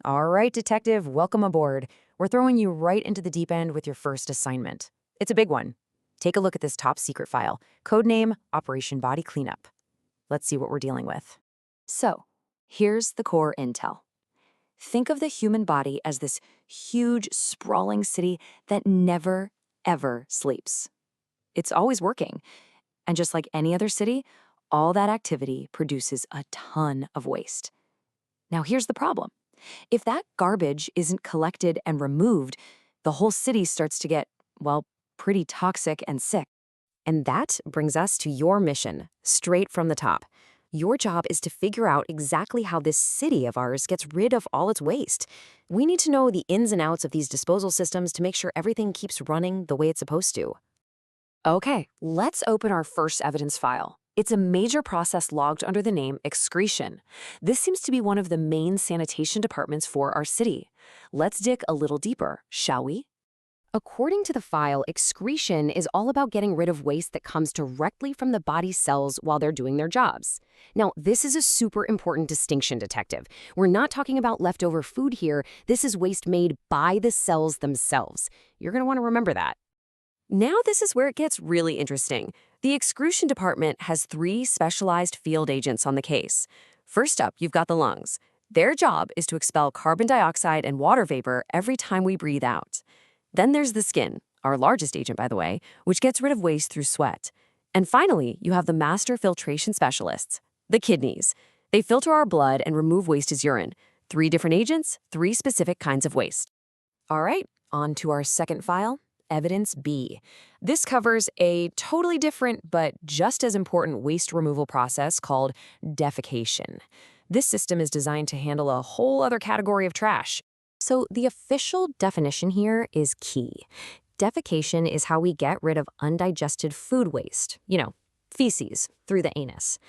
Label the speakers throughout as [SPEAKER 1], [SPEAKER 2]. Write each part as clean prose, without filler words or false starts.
[SPEAKER 1] All right, detective, welcome aboard. We're throwing you right into the deep end with your first assignment. It's a big one. Take a look at this top secret file. Codename Operation Body Cleanup. Let's see what we're dealing with.
[SPEAKER 2] So, here's the core intel. Think of the human body as this huge, sprawling city that never, ever sleeps. It's always working. And just like any other city, all that activity produces a ton of waste. Now, here's the problem. If that garbage isn't collected and removed, the whole city starts to get, well, pretty toxic and sick.
[SPEAKER 1] And that brings us to your mission, straight from the top. Your job is to figure out exactly how this city of ours gets rid of all its waste. We need to know the ins and outs of these disposal systems to make sure everything keeps running the way it's supposed to. Okay, let's open our first evidence file. It's a major process logged under the name Excretion. This seems to be one of the main sanitation departments for our city. Let's dig a little deeper, shall we? According to the file, excretion is all about getting rid of waste that comes directly from the body's cells while they're doing their jobs. Now, this is a super important distinction, detective. We're not talking about leftover food here. This is waste made by the cells themselves. You're going to want to remember that. Now this is where it gets really interesting. The excretion department has 3 specialized field agents on the case. First up, you've got the lungs. Their job is to expel carbon dioxide and water vapor every time we breathe out. Then there's the skin, our largest agent, by the way, which gets rid of waste through sweat. And finally, you have the master filtration specialists, the kidneys. They filter our blood and remove waste as urine. 3 different agents, 3 specific kinds of waste. All right, on to our second file, Evidence B. This covers a totally different but just as important waste removal process called defecation. This system is designed to handle a whole other category of trash. So the official definition here is key. Defecation is how we get rid of undigested food waste, feces, through the anus.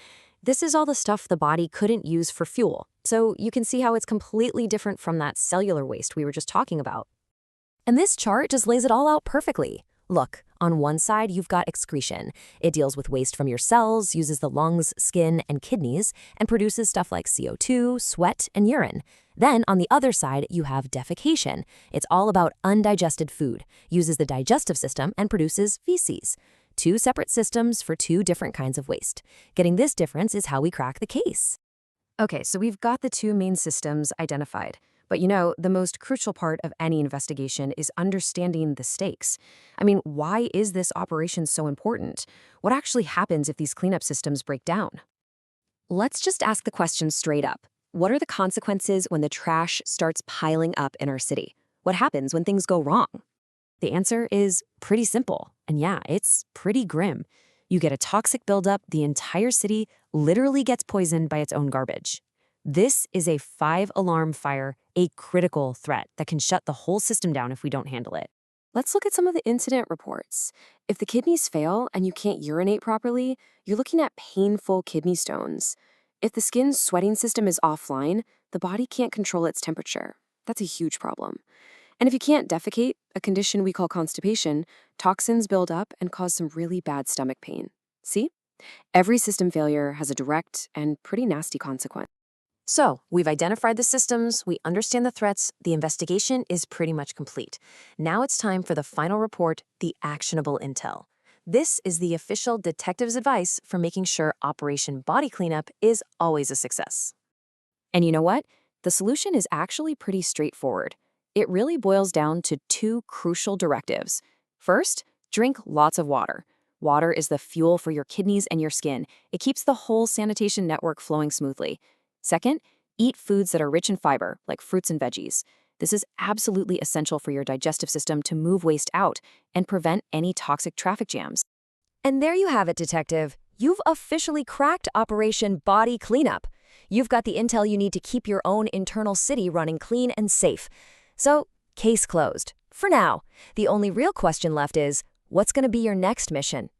[SPEAKER 1] This is all the stuff the body couldn't use for fuel, so you can see how it's completely different from that cellular waste we were just talking about. And this chart just lays it all out perfectly. Look, on one side, you've got excretion. It deals with waste from your cells, uses the lungs, skin, and kidneys, and produces stuff like CO2, sweat, and urine. Then, on the other side, you have defecation. It's all about undigested food, uses the digestive system, and produces feces. 2 separate systems for 2 different kinds of waste. Getting this difference is how we crack the case. Okay, so we've got the 2 main systems identified. But the most crucial part of any investigation is understanding the stakes. I mean, why is this operation so important? What actually happens if these cleanup systems break down? Let's just ask the question straight up. What are the consequences when the trash starts piling up in our city? What happens when things go wrong? The answer is pretty simple. And yeah, it's pretty grim. You get a toxic buildup, the entire city literally gets poisoned by its own garbage. This is a 5-alarm fire, a critical threat that can shut the whole system down if we don't handle it. Let's look at some of the incident reports. If the kidneys fail and you can't urinate properly, you're looking at painful kidney stones. If the skin's sweating system is offline, the body can't control its temperature. That's a huge problem. And if you can't defecate, a condition we call constipation, toxins build up and cause some really bad stomach pain. See? Every system failure has a direct and pretty nasty consequence. So, we've identified the systems, we understand the threats, the investigation is pretty much complete. Now it's time for the final report, the actionable intel. This is the official detective's advice for making sure Operation Body Cleanup is always a success. And you know what? The solution is actually pretty straightforward. It really boils down to 2 crucial directives. First, drink lots of water. Water is the fuel for your kidneys and your skin. It keeps the whole sanitation network flowing smoothly. Second, eat foods that are rich in fiber, like fruits and veggies. This is absolutely essential for your digestive system to move waste out and prevent any toxic traffic jams. And there you have it, detective. You've officially cracked Operation Body Cleanup. You've got the intel you need to keep your own internal city running clean and safe. So, case closed. For now. The only real question left is, what's going to be your next mission?